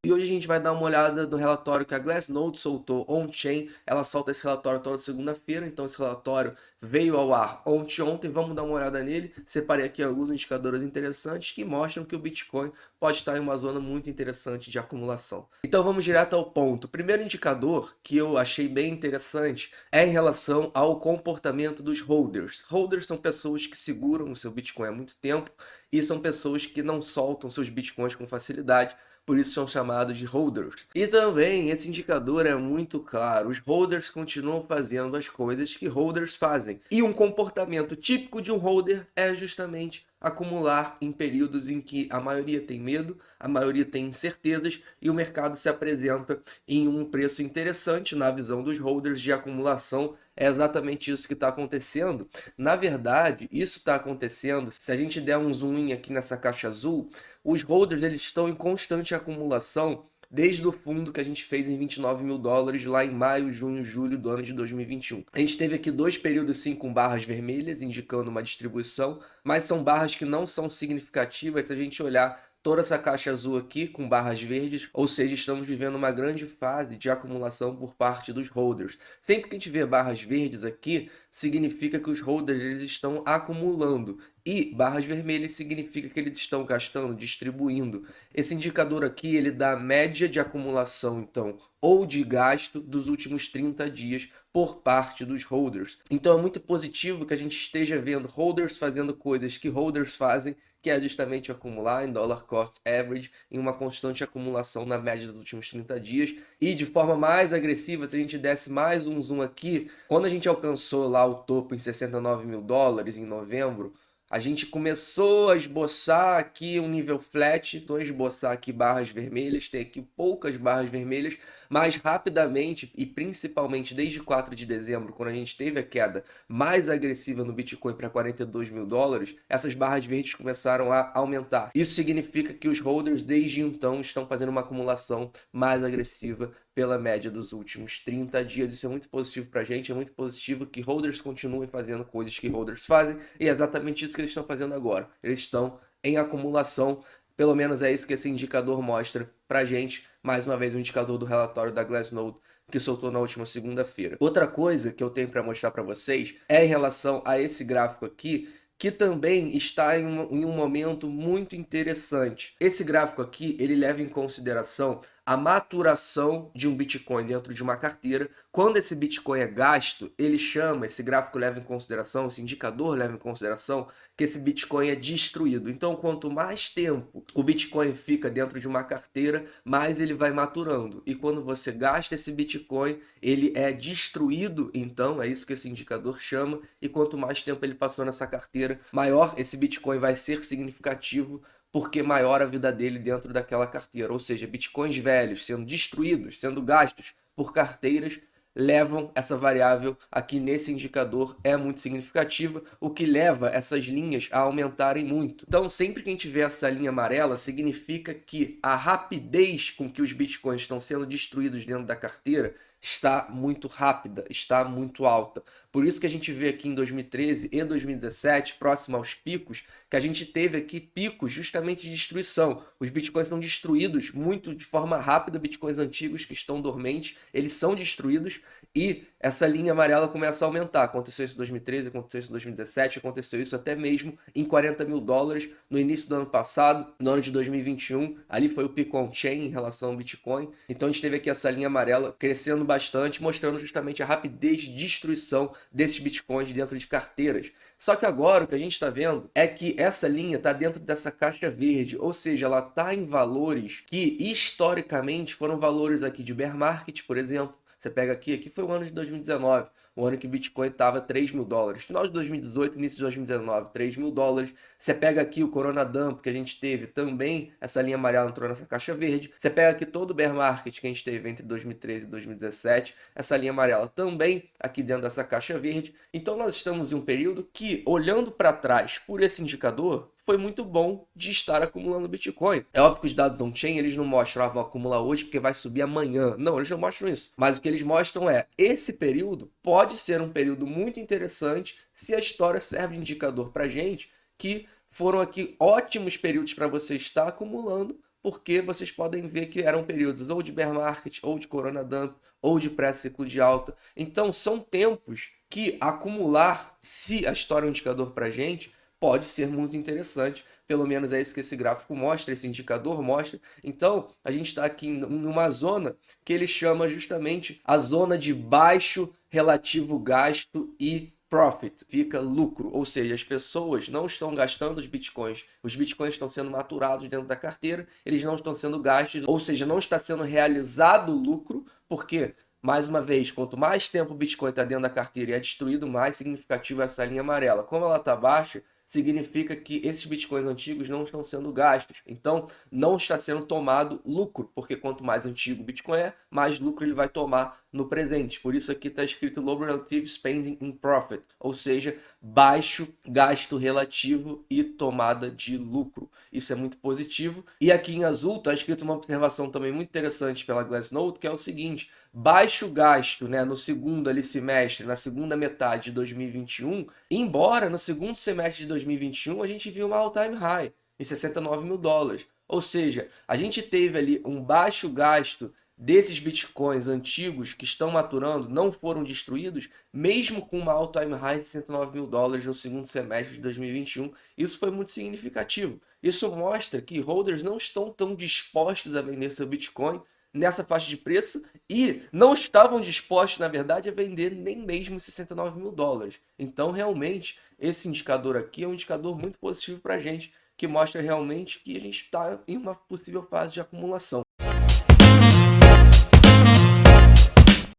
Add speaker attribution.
Speaker 1: E hoje a gente vai dar uma olhada no relatório que a Glassnode soltou on-chain. Ela solta esse relatório toda segunda-feira, então esse relatório veio ao ar ontem. Vamos dar uma olhada nele. Separei aqui alguns indicadores interessantes que mostram que o Bitcoin pode estar em uma zona muito interessante de acumulação. Então vamos direto ao ponto. O primeiro indicador que eu achei bem interessante é em relação ao comportamento dos holders. Holders são pessoas que seguram o seu Bitcoin há muito tempo e são pessoas que não soltam seus Bitcoins com facilidade. Por isso são chamados de holders. E também esse indicador é muito claro. Os holders continuam fazendo as coisas que holders fazem. E um comportamento típico de um holder é justamente acumular em períodos em que a maioria tem medo, a maioria tem incertezas e o mercado se apresenta em um preço interessante na visão dos holders de acumulação. É exatamente isso que está acontecendo. Na verdade, isso está acontecendo, se a gente der um zoom in aqui nessa caixa azul, os holders eles estão em constante acumulação desde o fundo que a gente fez em 29 mil dólares lá em maio, junho, julho do ano de 2021. A gente teve aqui dois períodos sim com barras vermelhas, indicando uma distribuição, mas são barras que não são significativas se a gente olhar toda essa caixa azul aqui com barras verdes, ou seja, estamos vivendo uma grande fase de acumulação por parte dos holders. Sempre que a gente vê barras verdes aqui, significa que os holders eles estão acumulando. E barras vermelhas significa que eles estão gastando, distribuindo. Esse indicador aqui, ele dá a média de acumulação, então, ou de gasto dos últimos 30 dias por parte dos holders. Então é muito positivo que a gente esteja vendo holders fazendo coisas que holders fazem, que é justamente acumular em dollar cost average, em uma constante acumulação na média dos últimos 30 dias. E de forma mais agressiva, se a gente desse mais um zoom aqui, quando a gente alcançou lá o topo em 69 mil dólares em novembro, a gente começou a esboçar aqui um nível flat, então esboçar aqui barras vermelhas, tem aqui poucas barras vermelhas, mas rapidamente e principalmente desde 4 de dezembro, quando a gente teve a queda mais agressiva no Bitcoin para 42 mil dólares, essas barras verdes começaram a aumentar. Isso significa que os holders desde então estão fazendo uma acumulação mais agressiva pela média dos últimos 30 dias. Isso é muito positivo para a gente, é muito positivo que holders continuem fazendo coisas que holders fazem, e é exatamente isso que eles estão fazendo agora. Eles estão em acumulação, pelo menos é isso que esse indicador mostra para a gente. Mais uma vez, um indicador do relatório da Glassnode que soltou na última segunda-feira. Outra coisa que eu tenho para mostrar para vocês é em relação a esse gráfico aqui, que também está em um momento muito interessante. Esse gráfico aqui, ele leva em consideração a maturação de um Bitcoin dentro de uma carteira. Quando esse Bitcoin é gasto, ele chama, esse gráfico leva em consideração, esse indicador leva em consideração que esse Bitcoin é destruído. Então, quanto mais tempo o Bitcoin fica dentro de uma carteira, mais ele vai maturando. E quando você gasta esse Bitcoin, ele é destruído, então, é isso que esse indicador chama, e quanto mais tempo ele passou nessa carteira, maior esse Bitcoin vai ser significativo, porque maior a vida dele dentro daquela carteira. Ou seja, bitcoins velhos sendo destruídos, sendo gastos por carteiras, levam essa variável aqui nesse indicador, é muito significativa, o que leva essas linhas a aumentarem muito. Então, sempre que a gente vê essa linha amarela, significa que a rapidez com que os bitcoins estão sendo destruídos dentro da carteira está muito rápida, está muito alta. Por isso que a gente vê aqui em 2013 e 2017, próximo aos picos, que a gente teve aqui picos justamente de destruição. Os bitcoins são destruídos muito de forma rápida, bitcoins antigos que estão dormentes, eles são destruídos e essa linha amarela começa a aumentar. Aconteceu isso em 2013, aconteceu isso em 2017, aconteceu isso até mesmo em 40 mil dólares no início do ano passado, no ano de 2021. Ali foi o pico on-chain em relação ao Bitcoin. Então a gente teve aqui essa linha amarela crescendo bastante, mostrando justamente a rapidez de destruição desses bitcoins dentro de carteiras. Só que agora o que a gente está vendo é que essa linha está dentro dessa caixa verde, ou seja, ela está em valores que historicamente foram valores aqui de bear market, por exemplo. Você pega aqui foi o ano de 2019, o ano que o Bitcoin estava 3 mil dólares. Final de 2018, início de 2019, 3 mil dólares. Você pega aqui o Corona Dump que a gente teve também, essa linha amarela entrou nessa caixa verde. Você pega aqui todo o bear market que a gente teve entre 2013 e 2017, essa linha amarela também aqui dentro dessa caixa verde. Então nós estamos em um período que, olhando para trás por esse indicador, foi muito bom de estar acumulando Bitcoin. É óbvio que os dados on-chain, eles não mostram, vou acumular hoje porque vai subir amanhã. Não, eles não mostram isso. Mas o que eles mostram é, esse período pode ser um período muito interessante se a história serve de indicador pra gente que foram aqui ótimos períodos para você estar acumulando, porque vocês podem ver que eram períodos ou de bear market, ou de corona dump, ou de pré-ciclo de alta. Então, são tempos que acumular, se a história é um indicador para a gente, pode ser muito interessante. Pelo menos é isso que esse gráfico mostra, esse indicador mostra. Então, a gente está aqui em uma zona que ele chama justamente a zona de baixo relativo gasto e profit, fica lucro, ou seja, as pessoas não estão gastando os bitcoins estão sendo maturados dentro da carteira, eles não estão sendo gastos, ou seja, não está sendo realizado lucro, porque, mais uma vez, quanto mais tempo o bitcoin está dentro da carteira e é destruído, mais significativo é essa linha amarela. Como ela está baixa, significa que esses bitcoins antigos não estão sendo gastos. Então, não está sendo tomado lucro, porque quanto mais antigo o bitcoin é, mais lucro ele vai tomar no presente. Por isso aqui está escrito Low Relative Spending in Profit, ou seja, baixo gasto relativo e tomada de lucro. Isso é muito positivo. E aqui em azul está escrito uma observação também muito interessante pela Glassnode, que é o seguinte: baixo gasto, né, no segundo ali, semestre, na segunda metade de 2021, embora no segundo semestre de 2021 a gente viu uma all-time high em 69 mil dólares. Ou seja, a gente teve ali um baixo gasto desses bitcoins antigos que estão maturando, não foram destruídos, mesmo com uma all-time high de 109 mil dólares no segundo semestre de 2021. Isso foi muito significativo. Isso mostra que holders não estão tão dispostos a vender seu Bitcoin nessa faixa de preço e não estavam dispostos, na verdade, a vender nem mesmo 69 mil dólares. Então, realmente, esse indicador aqui é um indicador muito positivo para a gente, que mostra realmente que a gente está em uma possível fase de acumulação.